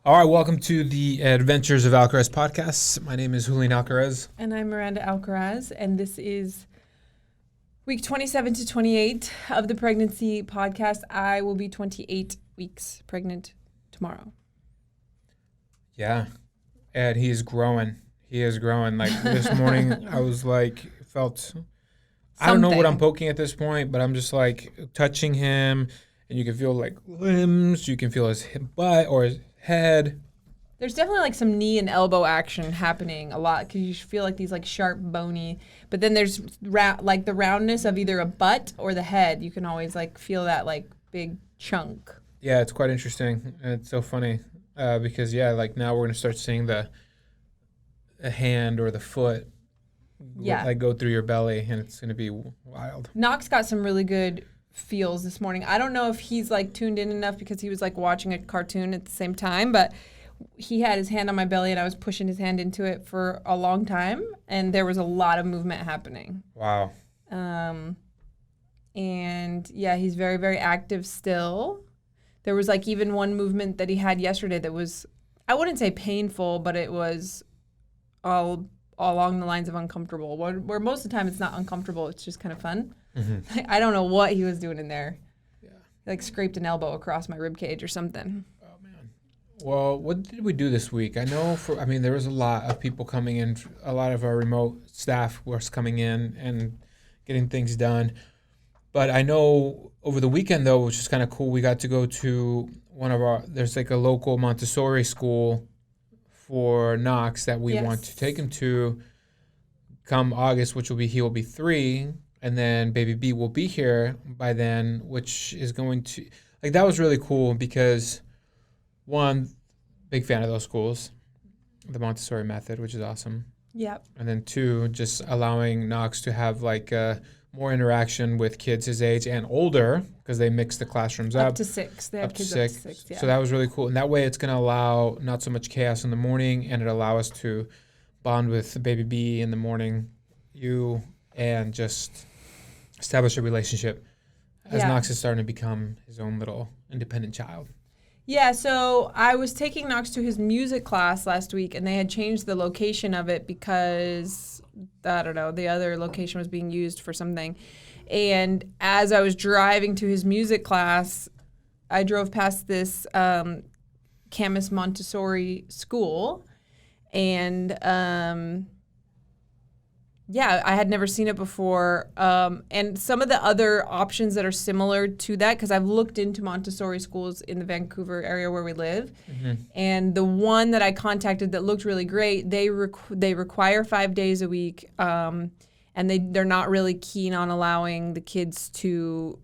All right, welcome to the Adventures of Alcaraz podcast. My name is Julian Alcaraz. And I'm Miranda Alcaraz, and this is week 27 to 28 of the pregnancy podcast. I will be 28 weeks pregnant tomorrow. Yeah, and he is growing. He is growing. Like this morning, I was like, I don't know what I'm poking at this point, but I'm just like touching him, and you can feel like limbs. You can feel his butt or his head. There's definitely like some knee and elbow action happening a lot because you feel like these like sharp, bony. But then there's like the roundness of either a butt or the head. You can always like feel that like big chunk. Yeah, it's quite interesting. And it's so funny because like now we're gonna start seeing the hand or the foot like go through your belly, and it's gonna be wild. Knox got some really good feels this morning. I don't know if he's like tuned in enough because he was like watching a cartoon at the same time, but he had his hand on my belly and I was pushing his hand into it for a long time, and there was a lot of movement happening. Wow. And yeah, he's very, very active still. There was like even one movement that he had yesterday that was, I wouldn't say painful, but it was all along the lines of uncomfortable, where most of the time it's not uncomfortable, it's just kind of fun. Mm-hmm. I don't know what he was doing in there. Yeah. He like scraped an elbow across my rib cage or something. Oh man. Well, what did we do this week? I know there was a lot of people coming in. A lot of our remote staff was coming in and getting things done. But I know over the weekend though, which is kind of cool, we got to go to there's like a local Montessori school for Knox that we want to take him to come August, he will be 3. And then baby B will be here by then, which is going to, like, that was really cool because, one, big fan of those schools, the Montessori method, which is awesome. Yep. And then 2, just allowing Knox to have, like, more interaction with kids his age and older because they mix the classrooms up. Up to 6. They have kids up to 6, yeah. So that was really cool. And that way it's going to allow not so much chaos in the morning, and it allow us to bond with baby B in the morning, and just establish a relationship as Knox is starting to become his own little independent child. Yeah, so I was taking Knox to his music class last week, and they had changed the location of it because, I don't know, the other location was being used for something. And as I was driving to his music class, I drove past this Camus Montessori school, and I had never seen it before. And some of the other options that are similar to that, because I've looked into Montessori schools in the Vancouver area where we live. Mm-hmm. And the one that I contacted that looked really great, they require 5 days a week. And they're not really keen on allowing the kids to,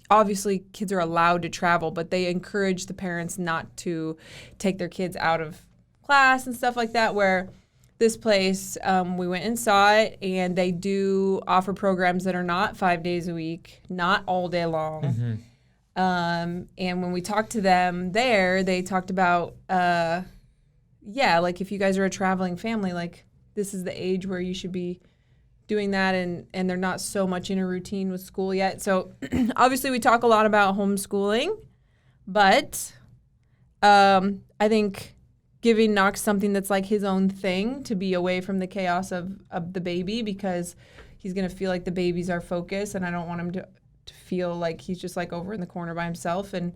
obviously kids are allowed to travel, but they encourage the parents not to take their kids out of class and stuff like that, where this place, we went and saw it, and they do offer programs that are not 5 days a week, not all day long. Mm-hmm. And when we talked to them there, they talked about, like if you guys are a traveling family, like this is the age where you should be doing that, and they're not so much in a routine with school yet. So obviously we talk a lot about homeschooling, but I think giving Knox something that's like his own thing to be away from the chaos of the baby, because he's going to feel like the baby's our focus, and I don't want him to feel like he's just like over in the corner by himself, and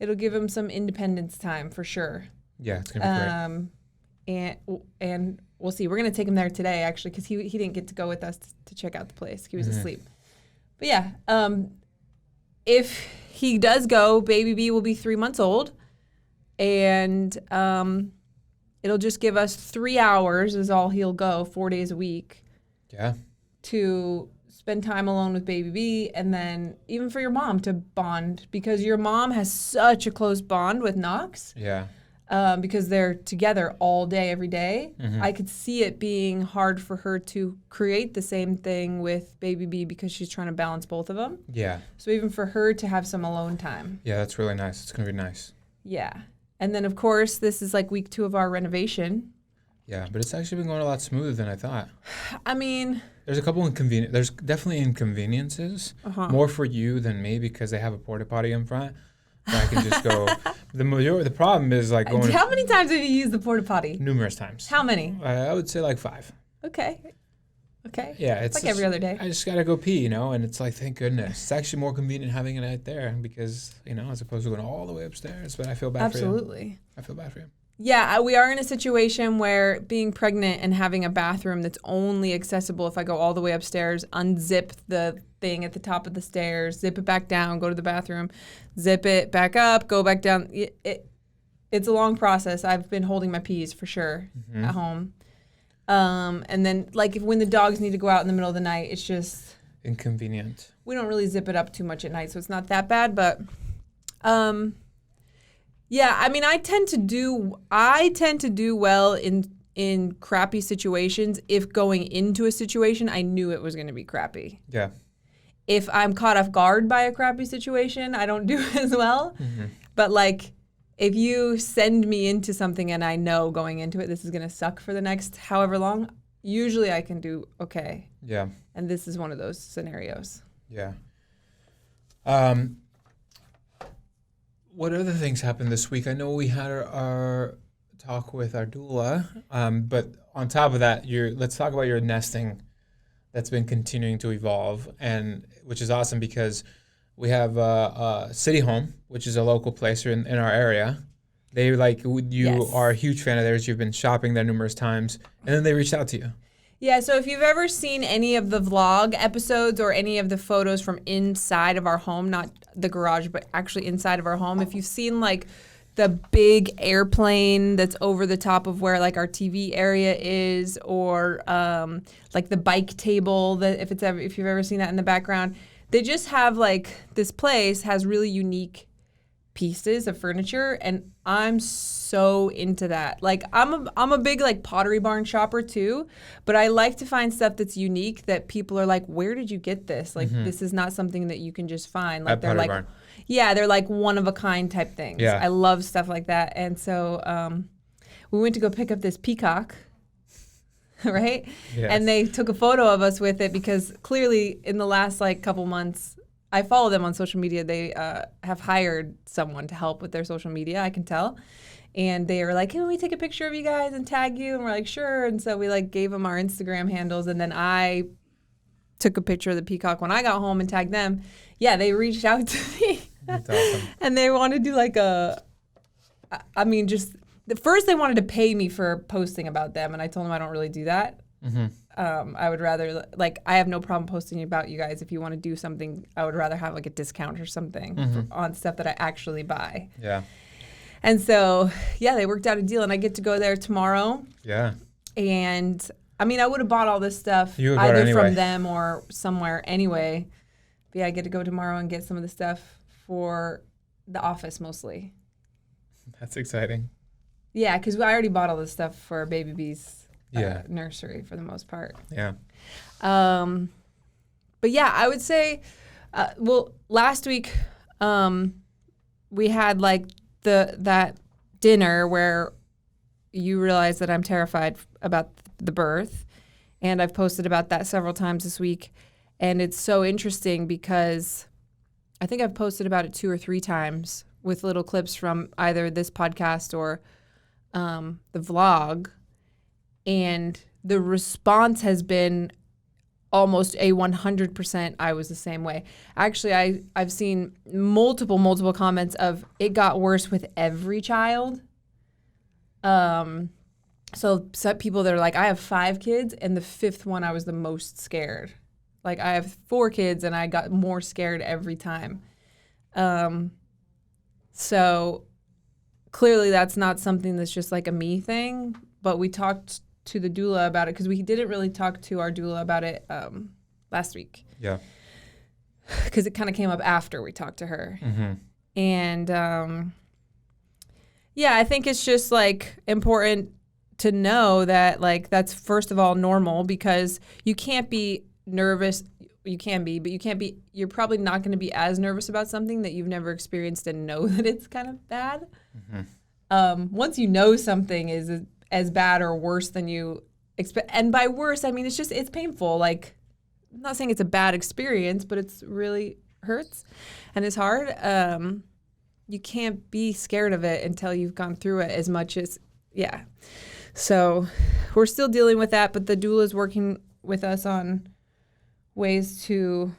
it'll give him some independence time for sure. Yeah, it's going to be great. And we'll see. We're going to take him there today, actually, because he didn't get to go with us to check out the place. He was asleep. But yeah, if he does go, baby B will be 3 months old. And it'll just give us 3 hours is all he'll go, 4 days a week. Yeah. To spend time alone with baby B, and then even for your mom to bond, because your mom has such a close bond with Knox. Yeah. Because they're together all day, every day. Mm-hmm. I could see it being hard for her to create the same thing with baby B because she's trying to balance both of them. Yeah. So even for her to have some alone time. Yeah, that's really nice. It's going to be nice. Yeah. And then, of course, this is like week 2 of our renovation. Yeah, but it's actually been going a lot smoother than I thought. There's a couple there's definitely inconveniences, more for you than me because they have a porta potty in front. I can just go. The problem is like going How many times have you used the porta potty? numerous times. How many? I would say like 5. Okay. Yeah, it's like every other day. I just gotta go pee, and it's like, thank goodness. It's actually more convenient having it right there because, as opposed to going all the way upstairs. But I feel bad for you. Absolutely. I feel bad for you. Yeah, we are in a situation where being pregnant and having a bathroom that's only accessible if I go all the way upstairs, unzip the thing at the top of the stairs, zip it back down, go to the bathroom, zip it back up, go back down. It's a long process. I've been holding my pees for sure at home. And then, like, when the dogs need to go out in the middle of the night, it's just inconvenient. We don't really zip it up too much at night, so it's not that bad. But, yeah, I mean, I tend to do well in crappy situations if going into a situation I knew it was going to be crappy. Yeah. If I'm caught off guard by a crappy situation, I don't do as well. But, like, if you send me into something and I know going into it this is going to suck for the next however long, usually I can do okay. Yeah. And this is one of those scenarios. Yeah. What other things happened this week? I know we had our talk with our doula, but on top of that, let's talk about your nesting that's been continuing to evolve, and which is awesome because we have a City Home, which is a local place in our area. They are a huge fan of theirs. You've been shopping there numerous times, and then they reached out to you. Yeah, so if you've ever seen any of the vlog episodes or any of the photos from inside of our home, not the garage, but actually inside of our home, if you've seen like the big airplane that's over the top of where like our TV area is, or like the bike table that if you've ever seen that in the background, they just have like this place has really unique pieces of furniture, and I'm so into that. Like I'm a big like Pottery Barn shopper too, but I like to find stuff that's unique that people are like, where did you get this? Like this is not something that you can just find. Like they're like, yeah, they're like one of a kind type things. Yeah. I love stuff like that. And so we went to go pick up this peacock, right? Yes. And they took a photo of us with it because clearly in the last like couple months, I follow them on social media. They have hired someone to help with their social media, I can tell. And they were like, can we take a picture of you guys and tag you? And we're like, sure. And so we like gave them our Instagram handles. And then I took a picture of the peacock when I got home and tagged them. Yeah, they reached out to me. That's awesome. And they wanted to do like first they wanted to pay me for posting about them. And I told them I don't really do that. I would rather, like, I have no problem posting about you guys. If you want to do something, I would rather have like a discount or something on stuff that I actually buy. Yeah. And so, yeah, they worked out a deal, and I get to go there tomorrow. Yeah. And I mean, I would have bought all this stuff either anyway from them or somewhere anyway. But yeah, I get to go tomorrow and get some of the stuff for the office mostly. That's exciting. Yeah, because I already bought all this stuff for Baby B's nursery for the most part. Yeah. But yeah, I would say, last week we had like that dinner where you realize that I'm terrified about the birth, and I've posted about that several times this week, and it's so interesting because I think I've posted about it 2 or 3 times with little clips from either this podcast or the vlog, and the response has been almost a 100%. I was the same way. Actually, I've seen multiple comments of it got worse with every child. So some people that are like, I have 5 kids, and the 5th one I was the most scared. Like I have 4 kids, and I got more scared every time. So clearly that's not something that's just like a me thing, but we talked to the doula about it because we didn't really talk to our doula about it last week. Yeah. Because it kind of came up after we talked to her. And yeah, I think it's just like important to know that like that's first of all normal, because you can't be nervous. You can be, but you're probably not going to be as nervous about something that you've never experienced and know that it's kind of bad. Once you know something is as bad or worse than you expect, and by worse, I mean, it's painful. Like, I'm not saying it's a bad experience, but it's really hurts and it's hard. you can't be scared of it until you've gone through it as much as, yeah. So we're still dealing with that, but the doula is working with us on ways to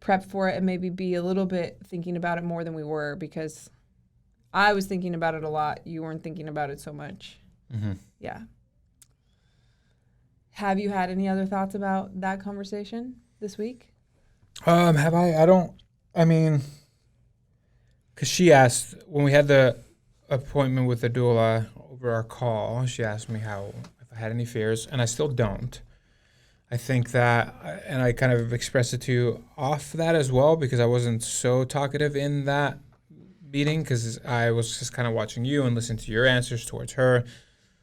prep for it and maybe be a little bit thinking about it more than we were, because I was thinking about it a lot. You weren't thinking about it so much. Mm-hmm. Yeah. Have you had any other thoughts about that conversation this week? Have I? Because she asked, when we had the appointment with the doula over our call, she asked me if I had any fears, and I still don't. I think that, and I kind of expressed it to you off that as well, because I wasn't so talkative in that meeting, because I was just kind of watching you and listening to your answers towards her,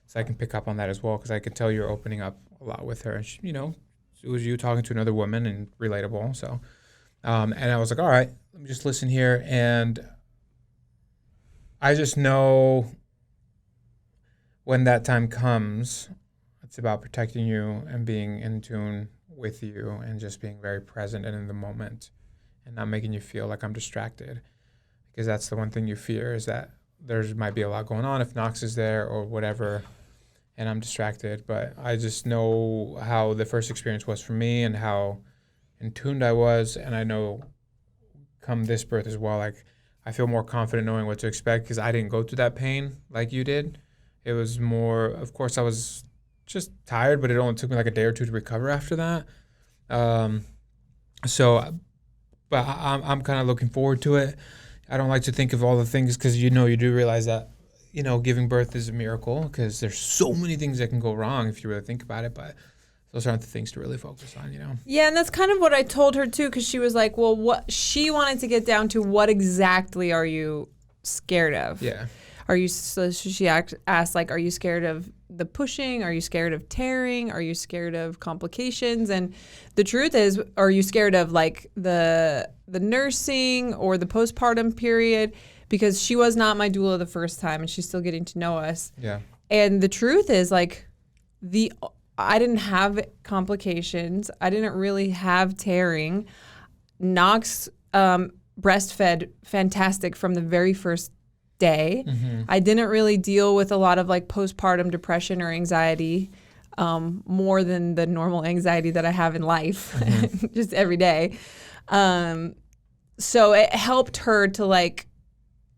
so I can pick up on that as well, because I could tell you're opening up a lot with her. And she, it was you talking to another woman and relatable. So, and I was like, all right, let me just listen here. And I just know when that time comes, it's about protecting you and being in tune with you and just being very present and in the moment and not making you feel like I'm distracted, because that's the one thing you fear, is that there might be a lot going on if Knox is there or whatever and I'm distracted. But I just know how the first experience was for me and how in tuned I was, and I know come this birth as well, like I feel more confident knowing what to expect, because I didn't go through that pain like you did. It was more, of course I was just tired, but it only took me like a day or two to recover after that. But I'm kind of looking forward to it. I don't like to think of all the things, because you do realize that, giving birth is a miracle, because there's so many things that can go wrong if you really think about it. But those aren't the things to really focus on, Yeah, and that's kind of what I told her too, because she was like, well, what she wanted to get down to, what exactly are you scared of? Yeah. So she asked, like, are you scared of the pushing? Are you scared of tearing? Are you scared of complications? And the truth is, are you scared of like the nursing or the postpartum period? Because she was not my doula the first time, and she's still getting to know us. Yeah. And the truth is, like, I didn't have complications. I didn't really have tearing. Knox breastfed fantastic from the very first day. Mm-hmm. I didn't really deal with a lot of like postpartum depression or anxiety, more than the normal anxiety that I have in life, Mm-hmm. just every day. So it helped her to like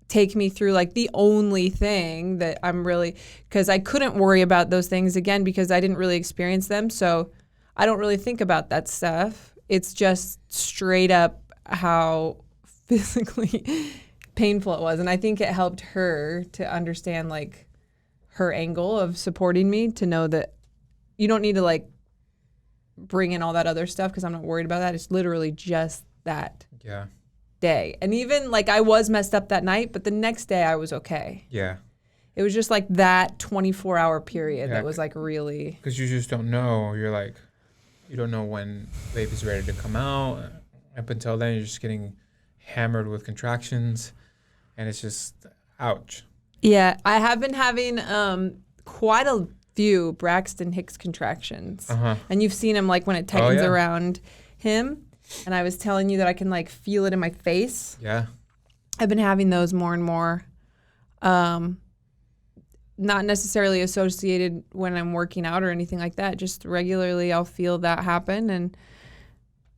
take me through like the only thing that I'm really, because I couldn't worry about those things again because I didn't really experience them. So I don't really think about that stuff. It's just straight up how physically painful it was. And I think it helped her to understand like her angle of supporting me, to know that you don't need to like bring in all that other stuff because I'm not worried about that. It's literally just that day. And even like I was messed up that night, but the next day I was okay. Yeah. It was just like that 24-hour period that was like really. Because you just don't know. You're like, you don't know when baby's ready to come out. Up until then, you're just getting hammered with contractions. And it's just, ouch. Yeah, I have been having quite a few Braxton Hicks contractions. Uh-huh. And you've seen him like when it tightens around him. And I was telling you that I can like feel it in my face. Yeah. I've been having those more and more. Not necessarily associated when I'm working out or anything like that. Just regularly I'll feel that happen, and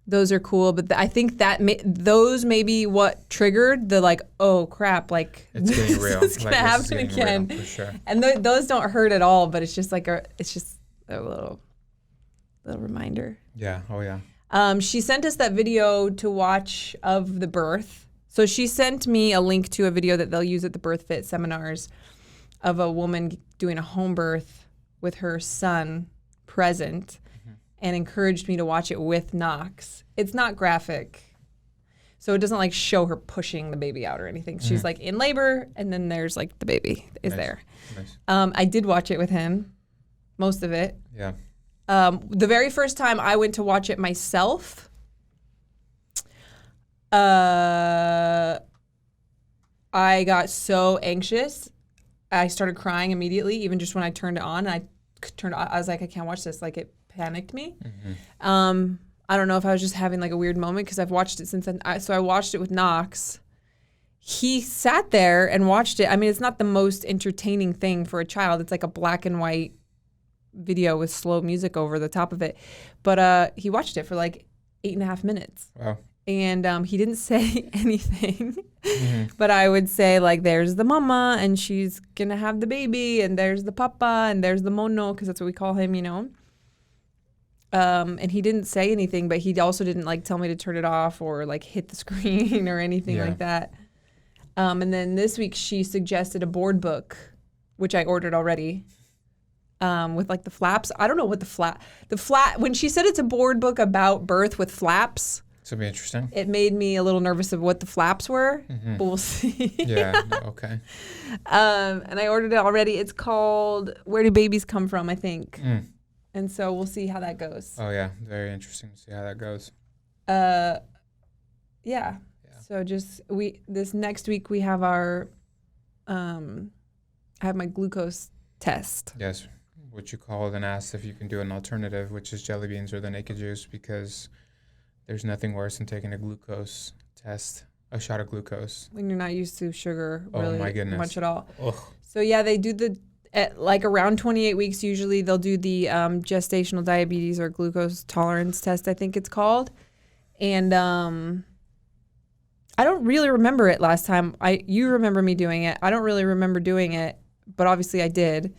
those are cool. But I think that those may be what triggered the like, oh crap, like it's getting real. It's gonna happen again. Real, for sure. And those don't hurt at all, but it's just like a little reminder. Yeah. Oh yeah. She sent us that video to watch of the birth. So she sent me a link to a video that they'll use at the Birth Fit seminars of a woman doing a home birth with her son present, and encouraged me to watch it with Knox. It's not graphic, so it doesn't like show her pushing the baby out or anything. She's like in labor, and then there's like the baby is there. Nice. I did watch it with him, most of it. Yeah. The very first time I went to watch it myself, I got so anxious. I started crying immediately, even just when I turned it on. I was like, I can't watch this. Like, it panicked me. I don't know if I was just having like a weird moment because I've watched it since then. So I watched it with Knox, he sat there and watched it. I mean, it's not the most entertaining thing for a child. It's like a black and white video with slow music over the top of it. But he watched it for like 8.5 minutes. Wow. And he didn't say anything. Mm-hmm. But I would say, like, there's the mama, and she's going to have the baby, and there's the papa, and there's the mono, because that's what we call him, you know. And he didn't say anything, but he also didn't, like, tell me to turn it off or, like, hit the screen or anything like that. And then this week she suggested a board book, which I ordered already, with, like, the flaps. I don't know what when she said it's a board book about birth with flaps, This will be interesting. it made me a little nervous of what the flaps were, Mm-hmm. but we'll see. Yeah. Okay. And I ordered it already. It's called Where Do Babies Come From, I think. Mm. And so we'll see how that goes. Oh yeah, very interesting to see how that goes. Yeah. So this next week we have our, I have my glucose test. Yes, what you called and asked if you can do an alternative, which is jelly beans or the naked juice, because there's nothing worse than taking a glucose test, a shot of glucose. When you're not used to sugar Oh, really my goodness. much at all. Ugh. So yeah, they do at like around 28 weeks usually they'll do the gestational diabetes or glucose tolerance test, I think it's called. And I don't really remember it last time. You remember me doing it. I don't really remember doing it, but obviously I did.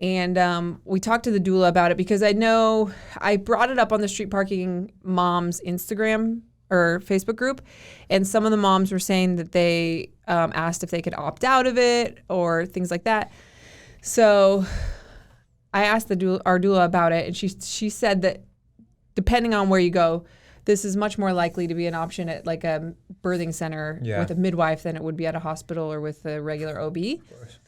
And we talked to the doula about it because I know I brought it up on the Street Parking Moms Instagram or Facebook group, and some of the moms were saying that they asked if they could opt out of it or things like that. So I asked our doula about it, and she said that depending on where you go, this is much more likely to be an option at like a birthing center with a midwife than it would be at a hospital or with a regular OB. Of course.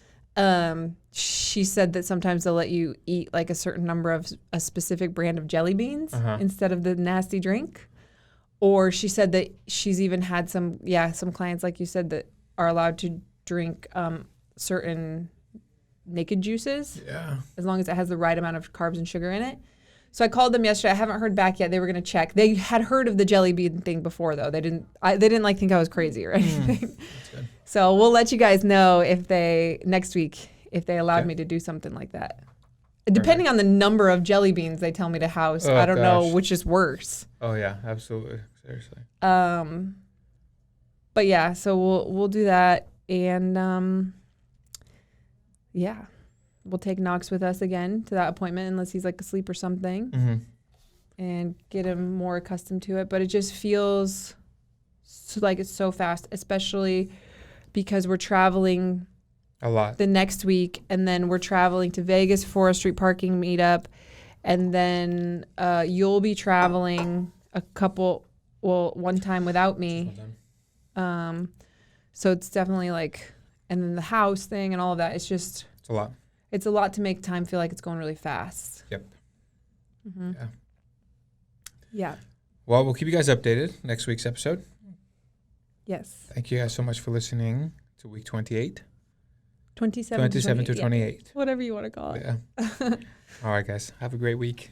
She said that sometimes they'll let you eat like a certain number of a specific brand of jelly beans instead of the nasty drink. Or she said that she's even had some clients, like you said, that are allowed to drink certain naked juices as long as it has the right amount of carbs and sugar in it. So I called them yesterday. I haven't heard back yet. They were going to check. They had heard of the jelly bean thing before, though. They didn't like think I was crazy or anything. That's good. So we'll let you guys know next week if they allowed me to do something like that. Depending on the number of jelly beans they tell me to house, I don't know which is worse. Oh yeah, absolutely, seriously. But yeah, so we'll do that, and we'll take Knox with us again to that appointment unless he's like asleep or something, and get him more accustomed to it. But it just feels like it's so fast, especially because we're traveling A lot. the next week, and then we're traveling to Vegas for a street parking meetup, and then you'll be traveling one time without me. So it's definitely like, and then the house thing and all of that. It's a lot. It's a lot to make time feel like it's going really fast. Yep. Mm-hmm. Yeah. Yeah. Well, we'll keep you guys updated next week's episode. Yes. Thank you guys so much for listening to week 28. 27 to 28. Whatever you want to call it. Yeah. All right, guys. Have a great week.